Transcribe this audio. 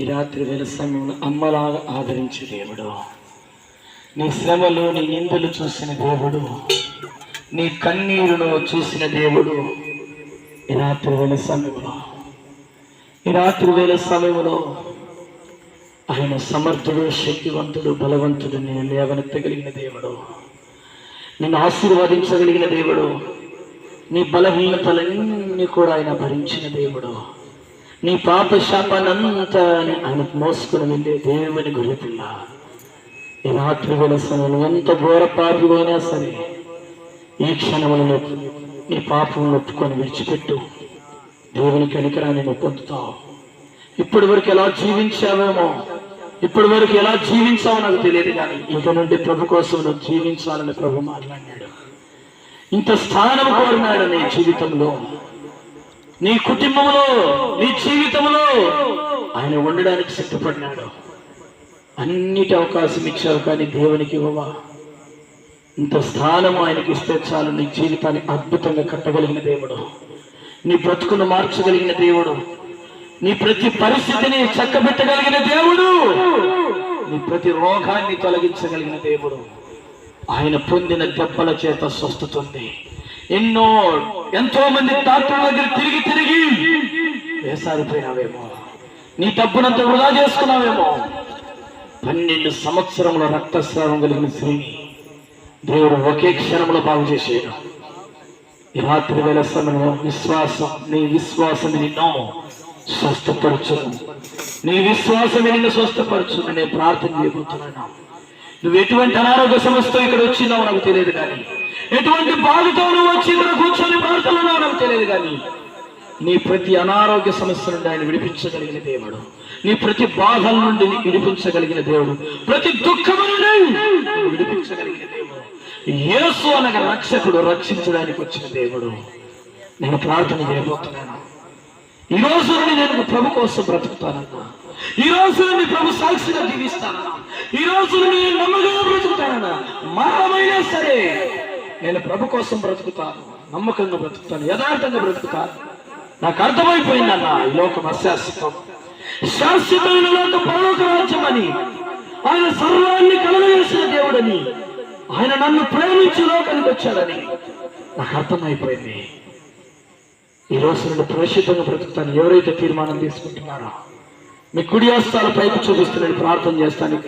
ఈ రాత్రి వేళ సమయంలో అమ్మలాగా ఆదరించే దేవుడు, నీ శ్రమలు నీ నిందలు చూసిన దేవుడు, నీ కన్నీరును చూసిన దేవుడు, ఈ రాత్రి వేళ సమయంలో ఆయన సమర్థుడు, శక్తివంతుడు, బలవంతుడు, నేను లేవనెత్తగలిగిన దేవుడు, నిన్ను ఆశీర్వదించగలిగిన దేవుడు, నీ బలహీనతలన్నీ కూడా ఆయన భరించిన దేవుడు, నీ పాప శాపాన్నంతా ఆయన మోసుకుని వెళ్ళే దేవుని గొర్రెపిల్ల. ఈ రాత్రి వేళ సమయంలో ఎంత ఘోర పాపివైనా సరే ఈ క్షణములను నీ పాపం ఒప్పుకొని విడిచిపెట్టు. దేవుని కనికరాన్ని నువ్వు పొందుతావు. ఇప్పటి వరకు ఎలా జీవించావేమో, ఇప్పటి వరకు ఎలా జీవించావో నాకు తెలియదు, కానీ ఇక నుండి ప్రభు కోసం నువ్వు జీవించాలని ప్రభు మాట్లాడినాడు. ఇంత స్థానం కోరినాడు నీ జీవితంలో, నీ కుటుంబంలో, నీ జీవితంలో ఆయన ఉండడానికి సిద్ధపడినాడు. అన్నిటి అవకాశం ఇచ్చావు, కానీ దేవునికి ఇవ్వవా? ఇంత స్థానం ఆయనకి ఇస్తే చాలు. నీ జీవితాన్ని అద్భుతంగా కట్టగలిగిన దేవుడు, నీ బ్రతుకును మార్చగలిగిన దేవుడు, నీ ప్రతి పరిస్థితిని చక్కబెట్టగలిగిన దేవుడు, నీ ప్రతి రోగాన్ని తొలగించగలిగిన దేవుడు. ఆయన పొందిన దెబ్బల చేత స్వస్థత ఉంది. ఎంతో మంది డాక్టర్ల దగ్గర తిరిగి వేసారిపోయినావేమో, నీ డబ్బునంతా వృధా చేసుకున్నావేమో. 12 సంవత్సరముల రక్తస్రావం కలిగిన స్త్రీని దేవుడు ఒకే క్షణంలో బాగు చేసేయడు. ఈ రాత్రి వేళ సమయంలో నీ విశ్వాసం నిన్ను స్వస్థపరచును, నీ విశ్వాసం నిన్ను స్వస్థపరచును. నేను ప్రార్థన చేయబోతున్నాను. నువ్వు ఎటువంటి అనారోగ్య సమస్యతో ఇక్కడ వచ్చినావు నాకు తెలియదు, కానీ ఎటువంటి బాధతో నువ్వు వచ్చి ఇక్కడ కూర్చొని ప్రార్థనలో నాకు తెలియదు, కానీ నీ ప్రతి అనారోగ్య సమస్య నుండి ఆయన విడిపించగలిగిన దేవుడు, నీ ప్రతి బాధల నుండి విడిపించగలిగిన దేవుడు, ప్రతి దుఃఖము నుండి విడిపించగలిగిన దేవుడు. యేసు అనగా రక్షకుడు, రక్షించడానికి వచ్చిన దేవుడు. నేను ప్రార్థన చేయబోతున్నాను. ఈ రోజు నుండి నేను ప్రభు కోసం బ్రతుకుతానన్నా, ఈ రోజు నుండి ప్రభు సాక్షిగా జీవిస్తానన్నా, ఈ రోజు నుండి నేను నమ్మకంగా బ్రతుకుతానన్నా. మరణమైనా సరే నేను ప్రభు కోసం బ్రతుకుతాను, నమ్మకంగా బ్రతుకుతాను, యథార్థంగా బ్రతుకుతాను. నాకు అర్థమైపోయిందన్న, ఈ లోకం అశాశ్వతం, శాశ్వతమైన లోక పరలోక రాజ్యం అని, ఆయన సర్వాన్ని కలగజేసిన దేవుడని, ఆయన నన్ను ప్రేమించి లోకానికి వచ్చాడని నాకు అర్థమైపోయింది. ఈ రోజు నుండి పరిశుద్ధంగా బ్రతుకుతాను. ఎవరైతే తీర్మానం తీసుకుంటున్నారో మీ కుడి హస్తాల పైకి చూపిస్తున్నాను, ప్రార్థన చేస్తాను.